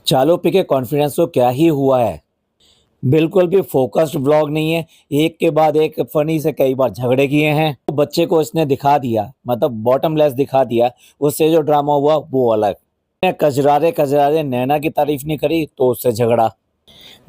चालू पी के कॉन्फिडेंस को क्या ही हुआ है। बिल्कुल भी फोकस्ड व्लॉग नहीं है। एक के बाद एक फनी से कई बार झगड़े किए हैं। तो बच्चे को इसने दिखा दिया, मतलब बॉटमलेस दिखा दिया। उससे जो ड्रामा हुआ वो अलग। कजरारे कजरारे नैना की तारीफ नहीं करी तो उससे झगड़ा।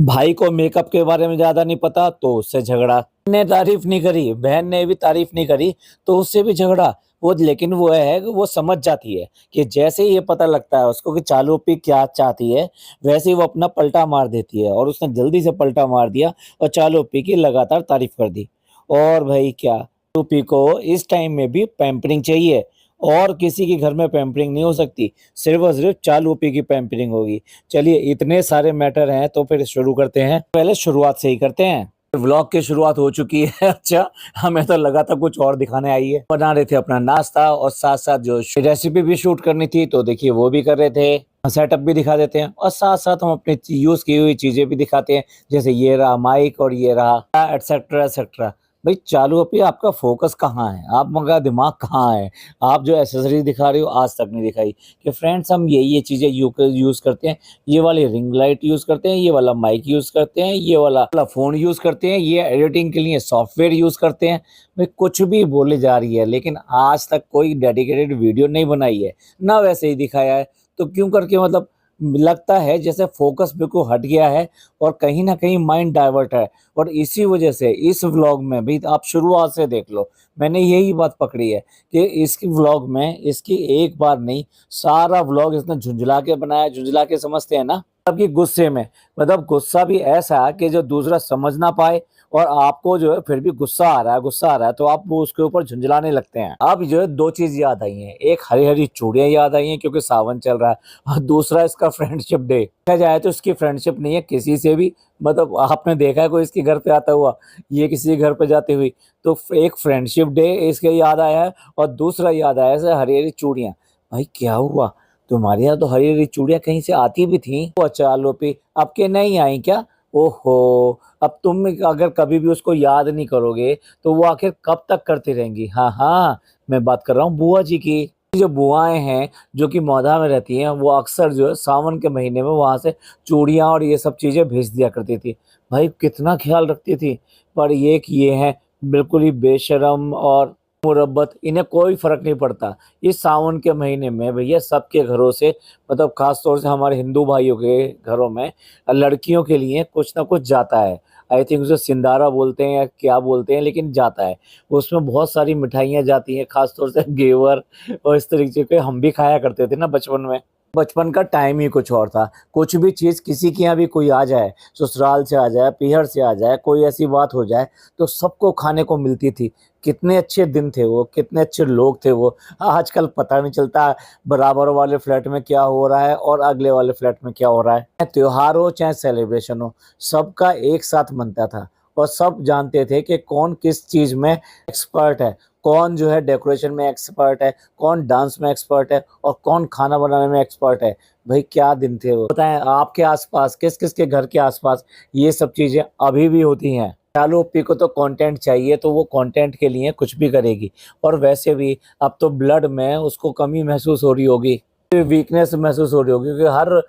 भाई को मेकअप के बारे में ज्यादा नहीं पता तो उससे झगड़ा। ने तारीफ नहीं करी, बहन ने भी तारीफ नहीं करी तो उससे भी झगड़ा। वो लेकिन वो है कि वो समझ जाती है कि जैसे ही ये पता लगता है उसको कि चालू पी क्या चाहती है, वैसे ही वो अपना पलटा मार देती है। और उसने जल्दी से पलटा मार दिया और चालू पी की लगातार तारीफ कर दी। और भाई क्या, चालू पी को इस टाइम में भी पैम्परिंग चाहिए। और किसी के घर में पैम्परिंग नहीं हो सकती, सिर्फ और सिर्फ चालू पी की पैम्परिंग होगी। चलिए, इतने सारे मैटर हैं तो फिर शुरू करते हैं। पहले शुरुआत से ही करते हैं। व्लॉग की शुरुआत हो चुकी है। अच्छा, हमें तो लगा था कुछ और दिखाने आई है। बना रहे थे अपना नाश्ता और साथ साथ जो रेसिपी भी शूट करनी थी तो देखिए वो भी कर रहे थे। सेटअप भी दिखा देते हैं और साथ साथ हम अपने यूज की हुई चीजें भी दिखाते हैं, जैसे ये रहा माइक और ये रहा एटसेट्रा एटसेट्रा। भाई चालू अभी आपका फोकस कहाँ है, आपका दिमाग कहाँ है? आप जो एसेसरीज दिखा रहे हो आज तक नहीं दिखाई कि फ्रेंड्स हम ये चीजें यूज करते हैं। ये वाली रिंग लाइट यूज करते हैं, ये वाला माइक यूज करते हैं, ये वाला फोन यूज करते हैं, ये एडिटिंग के लिए सॉफ्टवेयर यूज करते हैं। भाई कुछ भी बोले जा रही है, लेकिन आज तक कोई डेडिकेटेड वीडियो नहीं बनाई है ना, वैसे ही दिखाया है। तो क्यों करके मतलब लगता है जैसे फोकस बिल्कुल हट गया है और कहीं ना कहीं माइंड डाइवर्ट है। और इसी वजह से इस व्लॉग में भी आप शुरुआत से देख लो, मैंने यही बात पकड़ी है कि इसकी व्लॉग में इसकी एक बार नहीं, सारा व्लॉग इसने झुंझला के बनाया। झुंझला के समझते हैं ना, आपकी गुस्से में, मतलब गुस्सा भी ऐसा कि जो दूसरा समझ ना पाए और आपको जो है फिर भी गुस्सा आ रहा है, गुस्सा आ रहा है तो आप वो उसके ऊपर झुंझलाने लगते हैं। अब जो है दो चीज याद आई हैं, एक हरी हरी चूड़ियां याद आई हैं क्योंकि सावन चल रहा है, और दूसरा इसका फ्रेंडशिप डे। देखा जाए तो इसकी फ्रेंडशिप नहीं है किसी से भी, मतलब आपने देखा है कोई इसके घर पे आता हुआ, ये किसी के घर पे जाती हुई। तो एक फ्रेंडशिप डे इसके याद आया है और दूसरा याद आया है हरी हरी चूड़ियां। भाई क्या हुआ, तुम्हारे यहाँ तो हरी हरी चूड़ियां कहीं से आती भी थी? वो अच्छा आलोपी आपके नहीं आई क्या? ओहो, अब तुम अगर कभी भी उसको याद नहीं करोगे तो वो आखिर कब तक करती रहेंगी? हाँ हाँ, मैं बात कर रहा हूँ बुआ जी की। जो बुआएं हैं जो कि मौधा में रहती हैं, वो अक्सर जो है सावन के महीने में वहां से चूड़ियां और ये सब चीजें भेज दिया करती थी। भाई कितना ख्याल रखती थी। पर ये कि ये है बिल्कुल ही बेशरम और मुरब्बत, इन्हें कोई फर्क नहीं पड़ता। इस सावन के महीने में भैया सबके घरों से, मतलब खास तौर से हमारे हिंदू भाइयों के घरों में लड़कियों के लिए कुछ ना कुछ जाता है। आई थिंक उसे सिंदारा बोलते हैं या क्या बोलते हैं, लेकिन जाता है। उसमें बहुत सारी मिठाइयाँ जाती हैं, खास तौर से घेवर और इस तरीके के हम भी खाया करते थे ना बचपन में। बचपन का टाइम ही कुछ और था। कुछ भी चीज़ किसी के यहाँ भी कोई आ जाए, ससुराल से आ जाए, पीहर से आ जाए, कोई ऐसी बात हो जाए तो सबको खाने को मिलती थी। कितने अच्छे दिन थे वो, कितने अच्छे लोग थे वो। आजकल पता नहीं चलता बराबर वाले फ्लैट में क्या हो रहा है और अगले वाले फ्लैट में क्या हो रहा है। चाहे त्योहार हो चाहे सेलिब्रेशन हो, सबका एक साथ मनता था और सब जानते थे कि कौन किस चीज़ में एक्सपर्ट है, कौन जो है डेकोरेशन में एक्सपर्ट है, कौन डांस में एक्सपर्ट है और कौन खाना बनाने में एक्सपर्ट है। भाई क्या दिन थे वो। बताएं आपके आसपास किस किस के घर के आसपास ये सब चीजें अभी भी होती हैं? चालू ओप्पी को तो कंटेंट चाहिए तो वो कंटेंट के लिए कुछ भी करेगी। और वैसे भी अब तो ब्लड में उसको कमी महसूस हो रही होगी, वीकनेस महसूस हो रही होगी, क्योंकि हर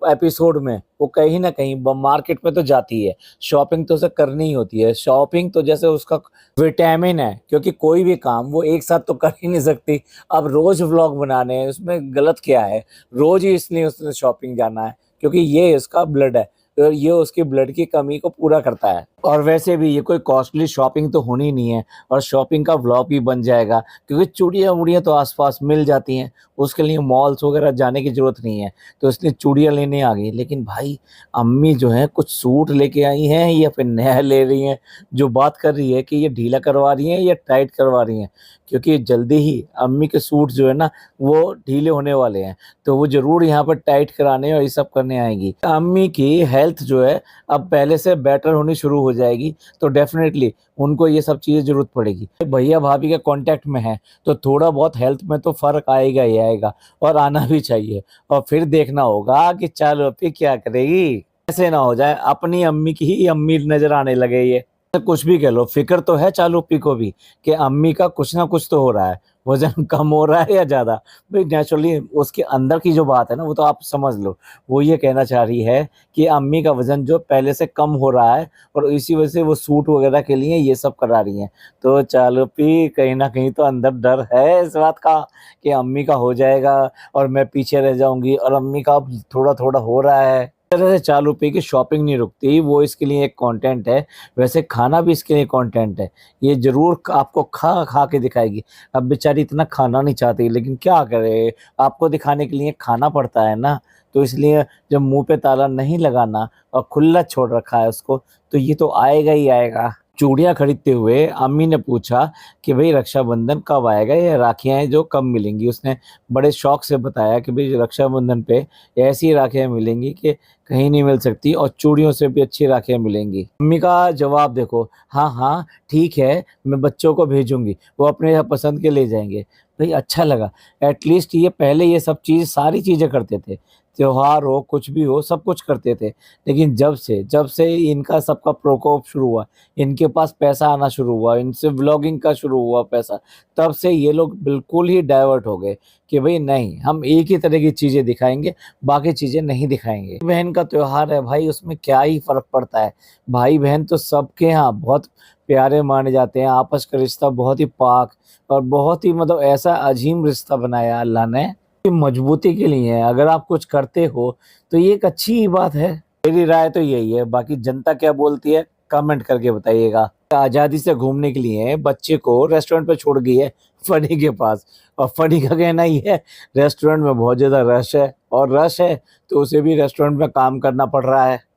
एपिसोड में वो कहीं ना कहीं मार्केट में तो जाती है। शॉपिंग तो उसे करनी ही होती है, शॉपिंग तो जैसे उसका विटामिन है, क्योंकि कोई भी काम वो एक साथ तो कर ही नहीं सकती। अब रोज व्लॉग बनाने हैं, उसमें गलत क्या है? रोज ही इसलिए उसने शॉपिंग जाना है क्योंकि ये इसका ब्लड है और ये उसकी ब्लड की कमी को पूरा करता है। और वैसे भी ये कोई कॉस्टली शॉपिंग तो होनी नहीं है और शॉपिंग का व्लॉग भी बन जाएगा क्योंकि चूड़ियाँ वूड़ियाँ तो आसपास मिल जाती हैं, उसके लिए मॉल्स वगैरह जाने की जरूरत नहीं है। तो इसलिए चूड़ियाँ लेने आ गई। लेकिन भाई अम्मी जो है कुछ सूट लेके आई हैं या फिर नया ले रही हैं, जो बात कर रही है कि ये ढीला करवा रही हैं या टाइट करवा रही हैं, क्योंकि जल्दी ही अम्मी के सूट जो है ना वो ढीले होने वाले हैं। तो वो जरूर यहाँ पर टाइट कराने और ये सब करने आएंगी। अम्मी की हेल्थ जो है अब पहले से बेटर होनी शुरू हो जाएगी, तो डेफिनेटली उनको ये सब चीज़ें जरूरत पड़ेगी। भैया भाभी के कांटेक्ट में है तो थोड़ा बहुत हेल्थ में तो फर्क आएगा ही आएगा और आना भी चाहिए। और फिर देखना होगा कि चलो फिर क्या करेगी, ऐसे ना हो जाए अपनी अम्मी की ही अम्मी नजर आने लगे ये। कुछ भी कह लो, फिक्र तो है चालू पी को भी कि अम्मी का कुछ ना कुछ तो हो रहा है। वज़न कम हो रहा है या ज़्यादा? भई नेचुरली उसके अंदर की जो बात है ना, वो तो आप समझ लो। वो ये कहना चाह रही है कि अम्मी का वज़न जो पहले से कम हो रहा है और इसी वजह से वो सूट वग़ैरह के लिए ये सब करा रही हैं। तो चालुपी कहीं न कहीं तो अंदर डर है इस बात का कि अम्मी का हो जाएगा और मैं पीछे रह जाऊँगी और अम्मी का अब थोड़ा-थोड़ा हो रहा है। इस तरह से चालुपी की शॉपिंग नहीं रुकती, वो इसके लिए एक कंटेंट है, वैसे खाना भी इसके लिए कंटेंट है। ये ज़रूर आपको खा-खा के दिखाएगी। अब बेचारी इतना खाना नहीं चाहती लेकिन क्या करे, आपको दिखाने के लिए खाना पड़ता है ना, तो इसलिए जब मुँह पे ताला नहीं लगाना और खुला छोड़ रखा है उसको, तो ये तो आएगा ही आएगा। चूड़ियाँ खरीदते हुए अम्मी ने पूछा कि भई रक्षाबंधन कब आएगा या राखियाँ हैं जो कब मिलेंगी? उसने बड़े शौक से बताया कि भई रक्षाबंधन पे ऐसी राखियाँ मिलेंगी कि कहीं नहीं मिल सकती और चूड़ियों से भी अच्छी राखियाँ मिलेंगी। अम्मी का जवाब देखो, हाँ, हाँ, ठीक है, मैं बच्चों को भेजूँगी, वो अपने पसंद के ले जाएँगे। भई अच्छा लगा, एट लीस्ट ये पहले ये सब चीज़ सारी चीज़ें करते थे। त्योहार हो, कुछ भी हो, सब कुछ करते थे। लेकिन जब से इनका सबका प्रकोप शुरू हुआ, इनके पास पैसा आना शुरू हुआ, इनसे व्लॉगिंग का शुरू हुआ पैसा, तब से ये लोग बिल्कुल ही डाइवर्ट हो गए कि भई नहीं, हम एक ही तरह की चीज़ें दिखाएँगे, बाकी चीज़ें नहीं दिखाएँगे। बहन का त्योहार है भाई, उसमें क्या ही फ़र्क पड़ता है। भाई-बहन तो सबके यहाँ बहुत प्यारे माने जाते हैं, आपस का रिश्ता बहुत ही पाक और बहुत ही मतलब ऐसा अजीम रिश्ता बनाया अल्लाह ने, कि मजबूती के लिए है। अगर आप कुछ करते हो, तो ये एक अच्छी ही बात है। मेरी राय तो यही है, बाकी जनता क्या बोलती है कमेंट करके बताइएगा। आज़ादी से घूमने के लिए बच्चे को रेस्टोरेंट पे छोड़ गई है फनी के पास और फनी का कहना ये है रेस्टोरेंट में बहुत ज़्यादा रश है और रश है तो उसे भी रेस्टोरेंट में काम करना पड़ रहा है।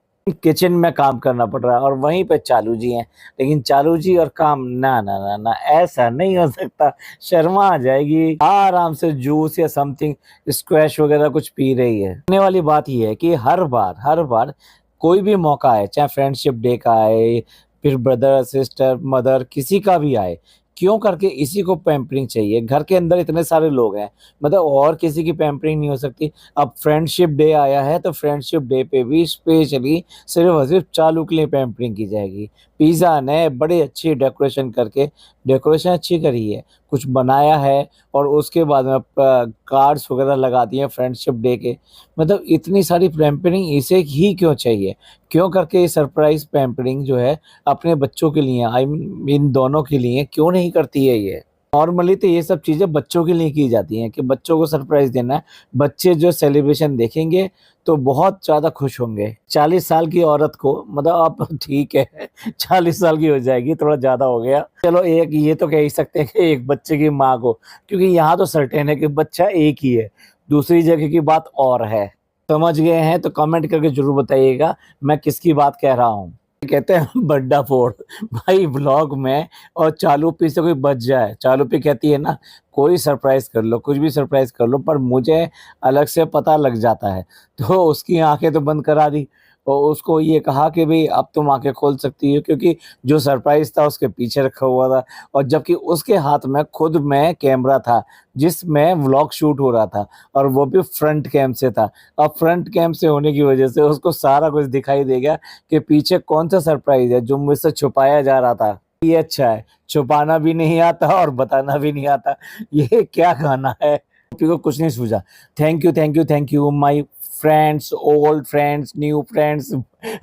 किचन में काम करना पड़ रहा है और वहीं पे चालू जी हैं। लेकिन चालू जी और काम ना, ना, ना, ना ऐसा नहीं हो सकता, शर्मा आ जाएगी। आराम से जूस या समथिंग स्क्वैश वगैरह कुछ पी रही है। कहने वाली बात ये है कि हर बार कोई भी मौका आए, चाहे फ्रेंडशिप डे का आए, फिर ब्रदर, सिस्टर, मदर किसी का भी आए, क्यों करके इसी को पैम्परिंग चाहिए। घर के अंदर इतने सारे लोग हैं, मतलब और किसी की पैम्परिंग नहीं हो सकती। अब फ्रेंडशिप डे आया है तो फ्रेंडशिप डे पे भी स्पेशली सिर्फ और सिर्फ चालू के लिए पैम्परिंग की जाएगी। पिज़्ज़ा ने बड़े अच्छी डेकोरेशन करके डेकोरेशन अच्छी करी है, कुछ बनाया है और उसके बाद में कार्ड्स वगैरह लगा दिए फ्रेंडशिप डे के। मतलब इतनी सारी पैम्परिंग इसे ही क्यों चाहिए? क्यों करके ये सरप्राइज़ पैम्परिंग जो है अपने बच्चों के लिए आई मीन इन दोनों के लिए क्यों नहीं करती है ये? नॉर्मली तो ये सब चीज़ें बच्चों के लिए की जाती हैं कि बच्चों को सरप्राइज़ देना है। बच्चे जो सेलिब्रेशन देखेंगे तो बहुत ज़्यादा खुश होंगे। 40 साल की औरत को मतलब अब ठीक है 40 साल की हो जाएगी, थोड़ा ज़्यादा हो गया। चलो एक ये तो कह ही सकते हैं कि एक बच्चे की माँ को, क्योंकि यहाँ तो सर्टेन है कि बच्चा एक ही है, दूसरी जगह की बात और है। समझ गए हैं तो कमेंट करके ज़रूर बताइएगा मैं किसकी बात कह रहा हूँ। कहते हैं बड्डा फोड़ भाई व्लॉग में और चालू-पी से कोई बच जाए। चालू-पी कहती है ना कोई सरप्राइज़ कर लो, कुछ भी सरप्राइज़ कर लो पर मुझे अलग से पता लग जाता है। तो उसकी आँखें तो बंद करा दी और उसको ये कहा कि भई अब तुम आँखें खोल सकती हो क्योंकि जो सरप्राइज़ था उसके पीछे रखा हुआ था और जबकि उसके हाथ में खुद में कैमरा था जिसमें व्लॉग शूट हो रहा था और वो भी फ्रंट कैम से था। अब फ्रंट कैम से होने की वजह से उसको सारा कुछ दिखाई दे गया कि पीछे कौन-सा सरप्राइज़ है जो मुझसे छुपाया जा रहा था। ये अच्छा है, छुपाना भी नहीं आता और बताना भी नहीं आता। ये क्या गाना है? किसी को कुछ नहीं सूझा। Thank you my friends, old friends, new friends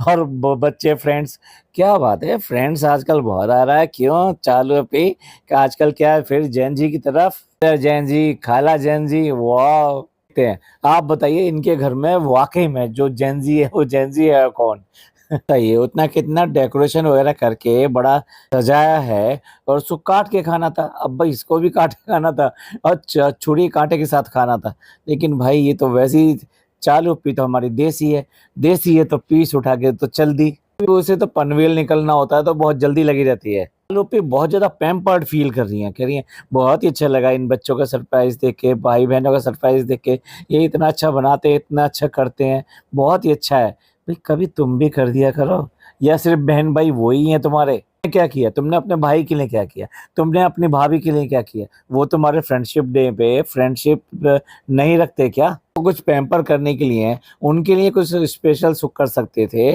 और बच्चे फ्रेंड्स। क्या बात है, फ्रेंड्स आजकल बहुत आ रहा है। क्यों? चालू पे कि आजकल क्या है फिर जेन ज़ी की तरफ? जेन ज़ी, खाला जेन ज़ी, वाओ! देखते हैं। आप बताइए इनके घर में वाक़ई में जो जेन ज़ी है वो जेन ज़ी है कौन? बताइए उतना कितना डेकोरेशन वगैरह करके बड़ा सजाया है और उसको काट के खाना था। अब भाई इसको भी काट के खाना था और छुरी काँटे के साथ खाना था। लेकिन भाई ये तो वैसे ही चालू-पी तो हमारी देसी है तो पीस उठा के तो चल दी। उसे तो पनवेल निकलना होता है तो बहुत जल्दी लगी रहती है। चालू-पी बहुत ज़्यादा पैम्पर्ड फ़ील कर रही हैं, कह रही हैं बहुत ही अच्छा लगा इन बच्चों का सरप्राइज़ देख के, भाई-बहनों का सरप्राइज़ देख के। ये इतना अच्छा बनाते हैं, इतना अच्छा करते हैं, बहुत ही अच्छा है। भाई कभी तुम भी कर दिया करो या सिर्फ बहन भाई वो ही हैं तुम्हारे? तुमने क्या किया? तुमने अपने भाई के लिए क्या किया? तुमने अपनी भाभी के लिए क्या किया? वो तुम्हारे फ्रेंडशिप डे पे फ्रेंडशिप नहीं रखते क्या? वो कुछ पैम्पर करने के लिए उनके लिए कुछ स्पेशल सुख कर सकते थे।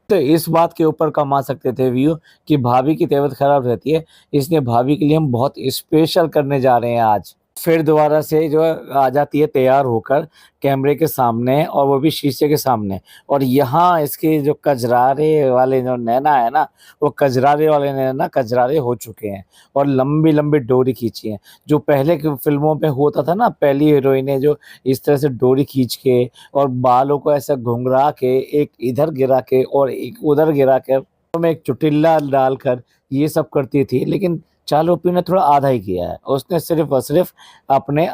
तो इस बात के ऊपर कमा सकते थे व्यू कि भाभी की तबीयत खराब रहती है, इसलिए भाभी के लिए हम बहुत स्पेशल करने जा रहे हैं आज। फिर दोबारा से जो है आ जाती है तैयार होकर कैमरे के सामने और वो भी शीशे के सामने, और यहाँ इसके जो कजरारे वाले जो नैना है ना, वो कजरारे वाले नैना कजरारे हो चुके हैं और लंबी-लंबी डोरी खींची है। जो पहले की फ़िल्मों में होता था ना, पहली हीरोइनें जो इस तरह से डोरी खींच के और बालों को ऐसा घुंघरा के, एक इधर गिरा के और एक उधर गिरा के में एक चुटिल्ला डालकर ये सब करती थी, लेकिन चालुपी ने थोड़ा आधा ही किया है। उसने सिर्फ़ और सिर्फ़ अपने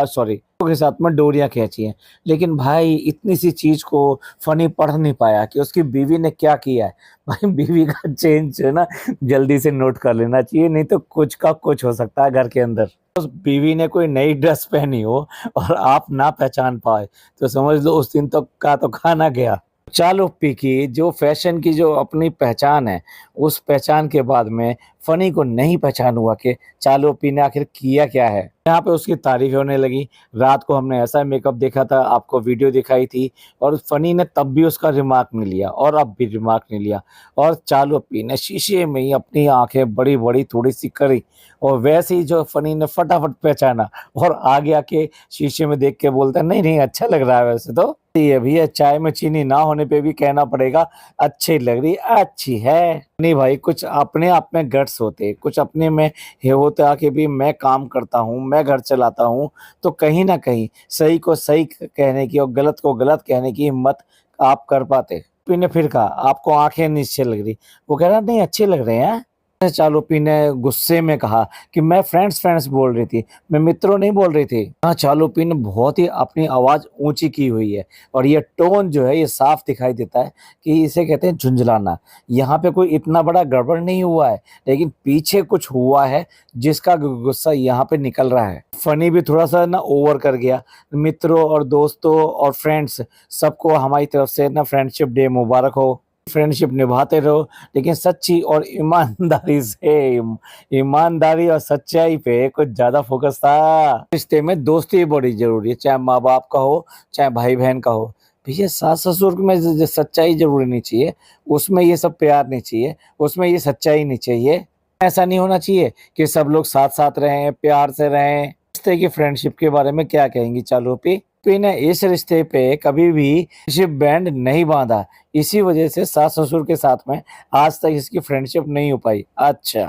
सॉरी के साथ में डोरियाँ खींची हैं। लेकिन भाई इतनी सी चीज़ को फ़नी पढ़ नहीं पाया कि उसकी बीवी ने क्या किया है। भाई बीवी का चेंज जो है ना जल्दी से नोट कर लेना चाहिए, नहीं तो कुछ का कुछ हो सकता है घर के अंदर। उस बीवी ने कोई नई ड्रेस पहनी हो और आप ना पहचान पाए, तो समझ लो उस दिन तो का तो खाना गया। चालुक्य की जो फैशन की जो अपनी पहचान है, उस पहचान के बाद में फ़नी को नहीं पहचान हुआ कि चालुक्य ने आखिर किया क्या है। यहाँ पे उसकी तारीफ़ होने लगी। रात को हमने ऐसा मेकअप देखा था, आपको वीडियो दिखाई थी और फ़नी ने तब भी उसका रिमार्क नहीं लिया और अब भी रिमार्क नहीं लिया, और चालुक्य ने शीशे में ही अपनी आँखें बड़ी-बड़ी थोड़ी-सी करी और वैसे ही जो फ़नी ने फटाफट पहचाना और आगे आके शीशे में देख के बोलता है, "नहीं, नहीं अच्छा लग रहा है वैसे तो।" ये भैया चाय में चीनी ना होने पे भी कहना पड़ेगा, अच्छी लग रही है, अच्छी है। नहीं भाई कुछ अपने आप में गट्स होते, कुछ अपने में ये होता कि भी मैं काम करता हूँ, मैं घर चलाता हूँ, तो कहीं न कहीं सही को सही कहने की और गलत को गलत कहने की हिम्मत आप कर पाते। पी ने फिर कहा, "आपको आँखें नहीं अच्छी लग रही।" वो कह रहा, "नहीं अच्छे लग रहे हैं।" चालुपी ने गुस्से में कहा कि मैं फ्रेंड्स बोल रही थी, मैं मित्रों नहीं बोल रही थी। हाँ, चालुपी ने बहुत ही अपनी आवाज़ ऊँची की हुई है और ये टोन जो है ये साफ दिखाई देता है कि इसे कहते हैं झुंझलाना। यहाँ पे कोई इतना बड़ा गड़बड़ नहीं हुआ है, लेकिन पीछे कुछ हुआ है जिसका गुस्सा यहाँ पे निकल रहा है। फ़नी भी थोड़ा-सा ना ओवर कर गया। मित्रों और दोस्तों और फ्रेंड्स सबको हमारी तरफ से ना फ्रेंडशिप डे मुबारक हो। फ्रेंडशिप निभाते रहो, लेकिन सच्ची और ईमानदारी से। ईमानदारी और सच्चाई पे कुछ ज़्यादा फ़ोकस था। रिश्ते में दोस्ती बड़ी ज़रूरी है, चाहे माँ-बाप का हो, चाहे भाई-बहन का हो। भैया सास-ससुर में ज सच्चाई ज़रूरी नहीं चाहिए, उसमें ये सब प्यार नहीं चाहिए, उसमें ये सच्चाई नहीं चाहिए। ऐसा नहीं होना चाहिए कि सब लोग साथ-साथ रहें, प्यार से रहें। रिश्ते की फ्रेंडशिप के बारे में क्या कहेंगी चालुपी? पी ने इस रिश्ते पे कभी भी फ्रेंडशिप बैंड नहीं बाँधा। इसी वजह से सास-ससुर के साथ में आज तक इसकी फ्रेंडशिप नहीं हो पाई। अच्छा,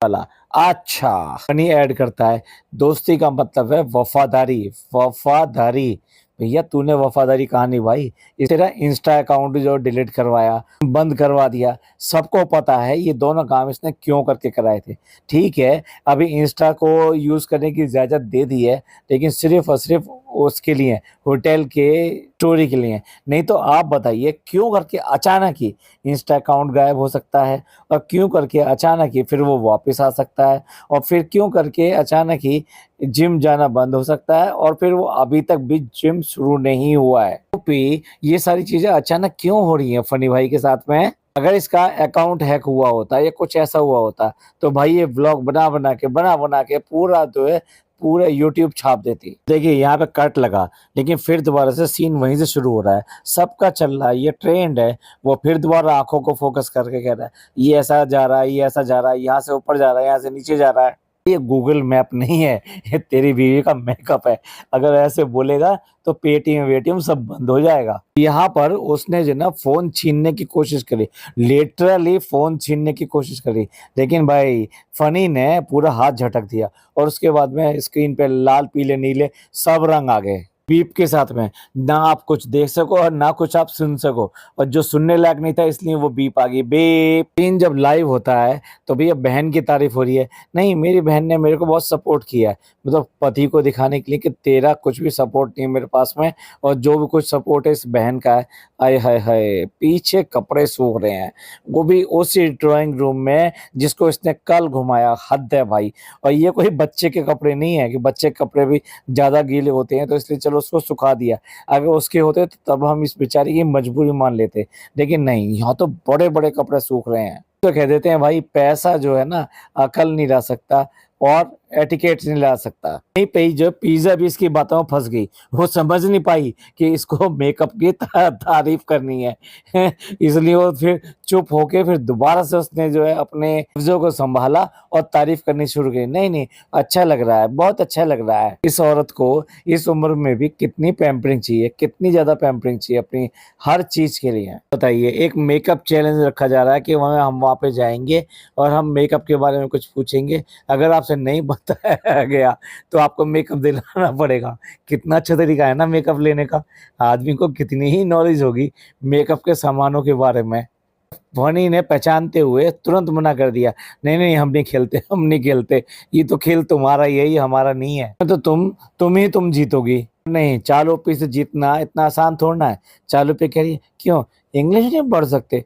वाला अच्छा फनी ऐड करता है, दोस्ती का मतलब है वफ़ादारी, वफ़ादारी। भैया तूने वफ़ादारी कहाँ निभाई? ये तेरा इंस्टा अकाउंट जो डिलीट करवाया, बंद करवा दिया, सबको पता है ये दोनों काम इसने क्यों करके कराए थे। ठीक है, अभी इंस्टा को यूज़ करने की इजाज़त दे दी है, लेकिन सिर्फ़ और सिर्फ़ उसके लिए, होटल के स्टोरी के लिए। नहीं तो आप बताइए क्यों करके अचानक ही इंस्टा अकाउंट गायब हो सकता है और क्यों करके अचानक ही फिर वो वापस आ सकता है और फिर क्यों करके अचानक ही जिम जाना बंद हो सकता है और फिर वो अभी तक भी जिम शुरू नहीं हुआ है। तो भी ये सारी चीज़ें अचानक क्यों हो रही हैं फनी भाई के साथ में? अगर इसका अकाउंट हैक हुआ होता या कुछ ऐसा हुआ होता, तो भाई ये व्लॉग बना-बना के पूरा जो है पूरा यूट्यूब छाप देती। देखिए यहाँ पे कट लगा, लेकिन फिर दोबारा से सीन वहीं से शुरू हो रहा है। सबका चल रहा है, ये ट्रेंड है। वो फिर दोबारा आँखों को फ़ोकस करके कह रहा है, ये ऐसा जा रहा है, ये ऐसा जा रहा है, यहाँ से ऊपर जा रहा है, यहाँ से नीचे जा रहा है। ये गूगल मैप नहीं है, ये तेरी बीवी का मेकअप है। अगर ऐसे बोलेगा तो पेटीएम-वेटीएम सब बंद हो जाएगा। यहाँ पर उसने जो है ना फ़ोन छीनने की कोशिश करी, लिटरली फ़ोन छीनने की कोशिश करी, लेकिन भाई फनी ने पूरा हाथ झटक दिया और उसके बाद में स्क्रीन पे लाल, पीले, नीले सब रंग आ गए। बीप के साथ में, ना आप कुछ देख सको और ना कुछ आप सुन सको, और जो सुनने लायक नहीं था इसलिए वो बीप आ गई, बीप। सीन जब लाइव होता है तो भैया बहन की तारीफ़ हो रही है, नहीं मेरी बहन ने मेरे को बहुत सपोर्ट किया है, मतलब पति को दिखाने के लिए कि तेरा कुछ भी सपोर्ट नहीं है मेरे पास में और जो भी कुछ सपोर्ट है इस बहन का है। आय हाय हाय! पीछे कपड़े सूख रहे हैं, वो भी उसी ड्राइंग रूम में जिसको इसने कल घुमाया, हद है भाई। और ये कोई बच्चे के कपड़े नहीं है कि बच्चे के कपड़े भी ज़्यादा गीले होते हैं तो इसलिए चलो उसको सुखा दिया। अगर उसके होते तो तब हम इस बेचारे की मजबूरी मान लेते, लेकिन नहीं, यहाँ तो बड़े-बड़े कपड़े सूख रहे हैं। तो कह देते हैं भाई पैसा जो है ना अकल नहीं ला सकता और एटिकेट नहीं ला सकता। नहीं पे जो पिज़्ज़ा भी इसकी बातों में फँस गई। वो समझ नहीं पाई कि इसको मेकअप की तारीफ़ करनी है। इसलिए वो फिर चुप होके फिर दोबारा से उसने जो है अपने लफ्ज़ों को सँभाला और तारीफ़ करनी शुरू की। नहीं, नहीं, अच्छा लग रहा है, बहुत अच्छा लग रहा है। इस औरत को इस उम्र में भी कितनी पैम्परिंग चाहिए, कितनी ज़्यादा पैम्परिंग चाहिए अपनी हर चीज़ के लिए। बताइए, एक मेकअप चैलेंज रखा जा रहा है कि वहाँ हम वहाँ पे जाएँगे और हम मेकअप के बारे में कुछ पूछेंगे। अगर आपसे नहीं बताया गया तो आपको मेकअप दिलाना पड़ेगा। कितना अच्छा तरीका है ना मेकअप लेने का। आदमी को कितनी ही नॉलेज होगी मेकअप के सामानों के बारे में। फनी ने पहचानते हुए तुरंत मना कर दिया, नहीं, नहीं हम नहीं खेलते, हम नहीं खेलते। ये तो खेल तुम्हारा ही है, ये हमारा नहीं है। तो तुम जीतोगी। नहीं, चालुपी से जीतना इतना आसान थोड़ी ना है। चालुपी कह रही है, क्यों? इंग्लिश नहीं पढ़ सकते?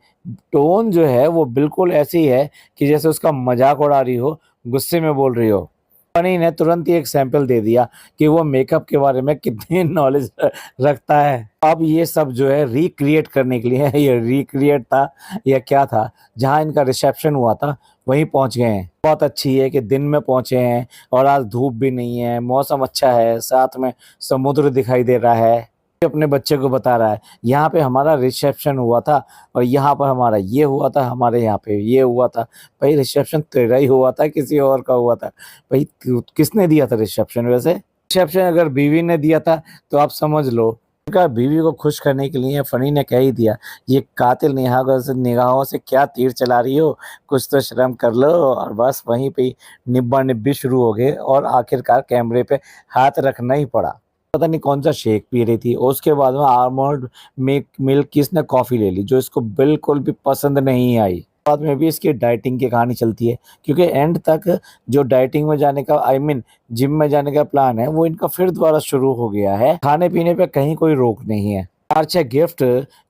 टोन जो है वो बिल्कुल ऐसी है कि जैसे उसका मज़ाक उड़ा रही हो, गुस्से में बोल रही हो। फनी ने तुरंत ही एक सैंपल दे दिया कि वो मेकअप के बारे में कितनी नॉलेज रखता है। अब ये सब जो है रिक्रिएट करने के लिए है, ये रिक्रिएट था या क्या था, जहाँ इनका रिसेप्शन हुआ था वहीं पहुँच गए हैं। बहुत अच्छी है कि दिन में पहुँचे हैं और आज धूप भी नहीं है, मौसम अच्छा है, साथ में समुद्र दिखाई दे रहा है। अपने बच्चे को बता रहा है, यहाँ पे हमारा रिसेप्शन हुआ था और यहाँ पर हमारा ये हुआ था, हमारे यहाँ पे ये हुआ था। भाई रिसेप्शन तेरा ही हुआ था, किसी और का हुआ था? भाई किसने दिया था रिसेप्शन वैसे? रिसेप्शन अगर बीवी ने दिया था तो आप समझ लो। उनका बीवी को खुश करने के लिए फनी ने कह ही दिया, ये कातिल निगाहों से क्या तीर चला रही हो, कुछ तो शर्म कर लो। और बस वहीं पे निब्बा निब्बी शुरू हो गए और आखिरकार कैमरे पे हाथ रखना ही पड़ा। पता नहीं कौन-सा शेक पी रही थी और उसके बाद में आलमंड मिल्क की इसने कॉफ़ी ले ली, जो इसको बिल्कुल भी पसंद नहीं आई। बाद में भी इसकी डाइटिंग की कहानी चलती है, क्योंकि एंड तक जो डाइटिंग में जाने का जिम में जाने का प्लान है, वो इनका फिर दोबारा शुरू हो गया है। खाने-पीने पे कहीं कोई रोक नहीं है। 4-6 गिफ्ट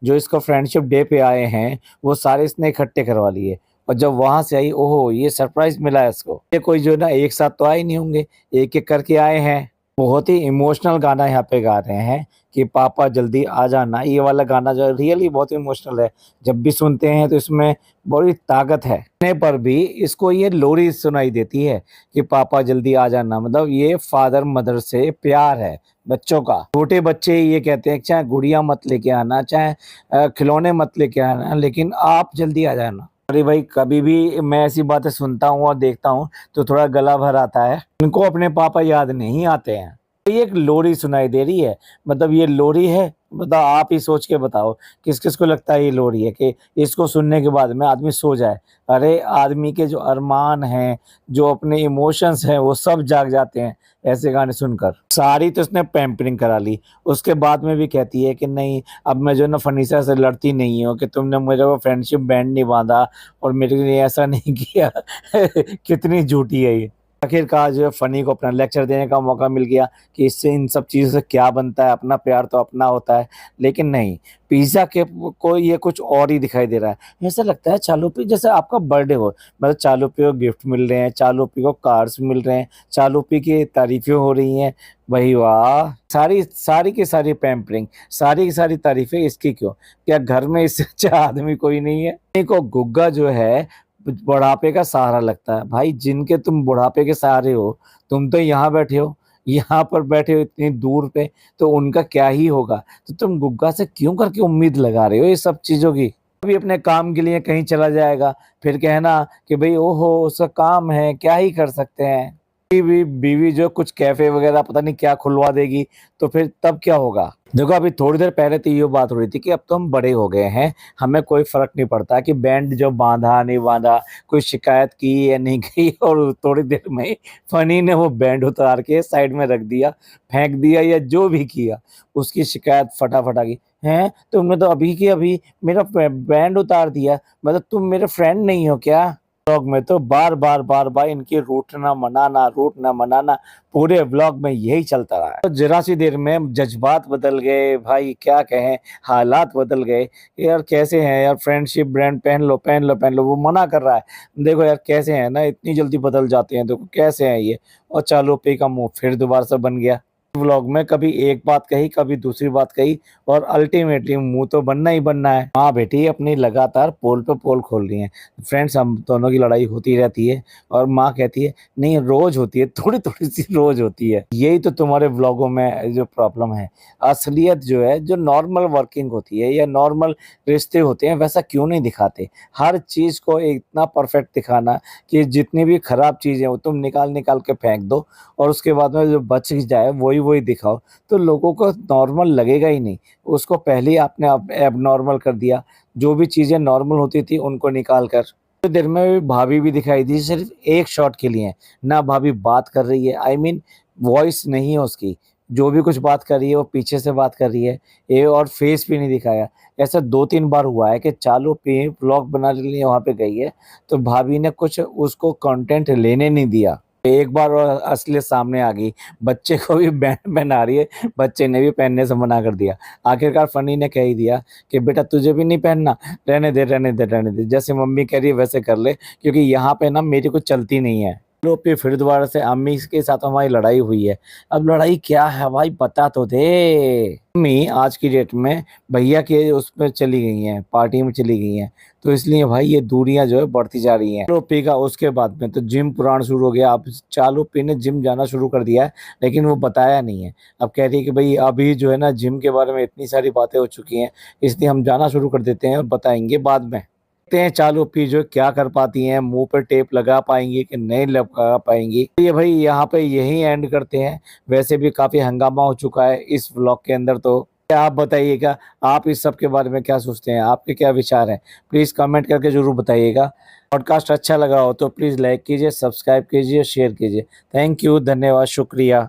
जो इसको फ्रेंडशिप डे पे आए हैं, वो सारे इसने इकट्ठे करवा लिए और जब वहाँ से आई, ओहो! ये सरप्राइज़ मिला है इसको। ये कोई जो है ना एक साथ तो आए नहीं होंगे, एक-एक करके आए हैं। बहुत ही इमोशनल गाना यहाँ पे गा रहे हैं कि पापा जल्दी आ जाना। ये वाला गाना जो है रियली बहुत इमोशनल है। जब भी सुनते हैं तो इसमें बड़ी ताकत है। सुनने पर भी इसको ये लोरी सुनाई देती है कि पापा जल्दी आ जाना, मतलब ये फादर मदर से प्यार है बच्चों का। छोटे बच्चे ये कहते हैं चाहे गुड़िया मत लेके आना, चाहे खिलौने मत लेके आना, लेकिन आप जल्दी आ जाना। अरे भाई, कभी भी मैं ऐसी बातें सुनता हूँ और देखता हूँ तो थोड़ा गला भर आता है। इनको अपने पापा याद नहीं आते हैं। तो ये एक लोरी सुनाई दे रही है, मतलब ये लोरी है? बताओ, आप ही सोच के बताओ, किस-किस को लगता है ये लोरी है कि इसको सुनने के बाद में आदमी सो जाए? अरे आदमी के जो अरमान हैं, जो अपने इमोशंस हैं, वो सब जाग जाते हैं ऐसे गाने सुनकर। सारी तो इसने पैम्परिंग करा ली, उसके बाद में भी कहती है कि नहीं, अब मैं जो है ना फर्नीचर से लड़ती नहीं हूँ कि तुमने मुझे वो फ्रेंडशिप बैंड नहीं बाँधा और मेरे लिए ऐसा नहीं किया। कितनी झूठी है ये। आखिरकार जो है फनी को अपना लेक्चर देने का मौका मिल गया कि इससे इन सब चीज़ों से क्या बनता है, अपना प्यार तो अपना होता है। लेकिन नहीं, पिज़्ज़ा के को ये कुछ और ही दिखाई दे रहा है। ऐसा लगता है चालुपी जैसे आपका बर्थडे हो, मतलब चालुपी को गिफ्ट मिल रहे हैं, चालुपी को कार्ड्स मिल रहे हैं, चालुपी की तारीफ़ें हो रही हैं। भई वाह! सारी सारी की सारी पैम्परिंग, सारी की सारी तारीफ़ें इसकी क्यों? क्या घर में इससे अच्छा आदमी कोई नहीं है? इन्हीं को गुग्गा जो है बुढ़ापे का सहारा लगता है। भाई जिनके तुम बुढ़ापे के सहारे हो, तुम तो यहाँ बैठे हो, यहाँ पर बैठे हो इतनी दूर पे, तो उनका क्या ही होगा? तो तुम गुग्गा से क्यों करके उम्मीद लगा रहे हो ये सब चीज़ों की? अभी अपने काम के लिए कहीं चला जाएगा, फिर कहना कि भई ओहो! उसका काम है, क्या ही कर सकते हैं? बीवी जो कुछ कैफ़े वग़ैरह पता नहीं क्या खुलवा देगी, तो फिर तब क्या होगा? देखो, अभी थोड़ी देर पहले तो ये बात हो रही थी कि अब तो हम बड़े हो गए हैं, हमें कोई फ़र्क नहीं पड़ता कि बैंड जो बाँधा, नहीं बाँधा, कोई शिकायत की या नहीं की और थोड़ी देर में ही फ़नी ने वो बैंड उतार के साइड में रख दिया, फेंक दिया या जो भी किया, उसकी शिकायत फटाफट आ गई। हैं? तुमने तो अभी के अभी मेरा बैंड उतार दिया, मतलब तुम मेरे फ्रेंड नहीं हो क्या? व्लॉग में तो बार-बार इनकी रूठना मनाना पूरे व्लॉग में यही चलता रहा है। तो ज़रा-सी देर में जज़्बात बदल गए, भाई क्या कहें, हालात बदल गए। यार कैसे हैं यार, फ्रेंडशिप बैंड पहन लो, वो मना कर रहा है। देखो यार कैसे हैं ना, इतनी जल्दी बदल जाते हैं, देखो कैसे हैं ये। और चालुपी का मुँह फिर दोबारा से बन गया। व्लॉग में कभी एक बात कही, कभी दूसरी बात कही और अल्टीमेटली मुंह तो बनना ही बनना है। माँ बेटी अपनी लगातार पोल पे पोल खोल रही हैं। फ्रेंड्स, हम दोनों की लड़ाई होती रहती है और माँ कहती है नहीं रोज होती है, थोड़ी थोड़ी सी रोज होती है। यही तो तुम्हारे व्लॉगों में जो प्रॉब्लम है। असलियत जो है, जो नॉर्मल वर्किंग होती है या नॉर्मल रिश्ते होते हैं, वैसा क्यों नहीं दिखाते। हर चीज को इतना परफेक्ट दिखाना कि जितनी भी खराब चीजें हो तुम निकाल निकाल के फेंक दो और उसके बाद में जो बच जाए वही वही दिखाओ, तो लोगों को नॉर्मल लगेगा ही नहीं। उसको पहले ही आपने एबनॉर्मल कर दिया। जो भी चीज़ें नॉर्मल होती थी उनको निकाल कर थोड़ी देर में भाभी भी दिखाई दी, सिर्फ एक शॉट के लिए। ना भाभी बात कर रही है, आई मीन वॉइस नहीं है उसकी। जो भी कुछ बात कर रही है वो पीछे से बात कर रही है, ये और फेस भी नहीं दिखाया। ऐसा 2-3 बार हुआ है कि चालू पे व्लॉग बनाने के लिए वहाँ पे गई है, तो भाभी ने कुछ उसको कंटेंट लेने नहीं दिया। एक बार और असलियत सामने आ गई, बच्चे को भी बैंड पहना रही है, बच्चे ने भी पहनने से मना कर दिया। आखिरकार फनी ने कह ही दिया कि बेटा तुझे भी नहीं पहनना, रहने दे रहने दे रहने दे, जैसे मम्मी कह रही है वैसे कर ले, क्योंकि यहाँ पे ना मेरी कुछ चलती नहीं है। लो पे फिर दोबारा से अम्मी के साथ हमारी लड़ाई हुई है। अब लड़ाई क्या है भाई, बता तो दे। अम्मी आज की डेट में भैया के उसमें चली गई हैं, पार्टी में चली गई हैं, तो इसलिए भाई ये दूरियां जो है बढ़ती जा रही हैं। चालू पी का उसके बाद में तो जिम पुराण शुरू हो गया। अब चालू पी ने जिम जाना शुरू कर दिया है, लेकिन वो बताया नहीं है। अब कह रही है कि भाई अभी जो है ना जिम के बारे में इतनी सारी बातें हो चुकी हैं, इसलिए हम जाना शुरू कर देते हैं और बताएंगे बाद में। देखते हैं चालू पी जो क्या कर पाती हैं, मुंह पर टेप लगा पाएंगी कि नहीं लगा पाएंगी। तो ये भाई यहाँ पे यही एंड करते हैं। वैसे भी काफी हंगामा हो चुका है इस व्लॉग के अंदर, तो आप बताइएगा आप इस सब के बारे में क्या सोचते हैं, आपके क्या विचार हैं, प्लीज कमेंट करके जरूर बताइएगा। पॉडकास्ट अच्छा लगा हो तो प्लीज लाइक कीजिए, सब्सक्राइब कीजिए, शेयर कीजिए। थैंक यू, धन्यवाद, शुक्रिया।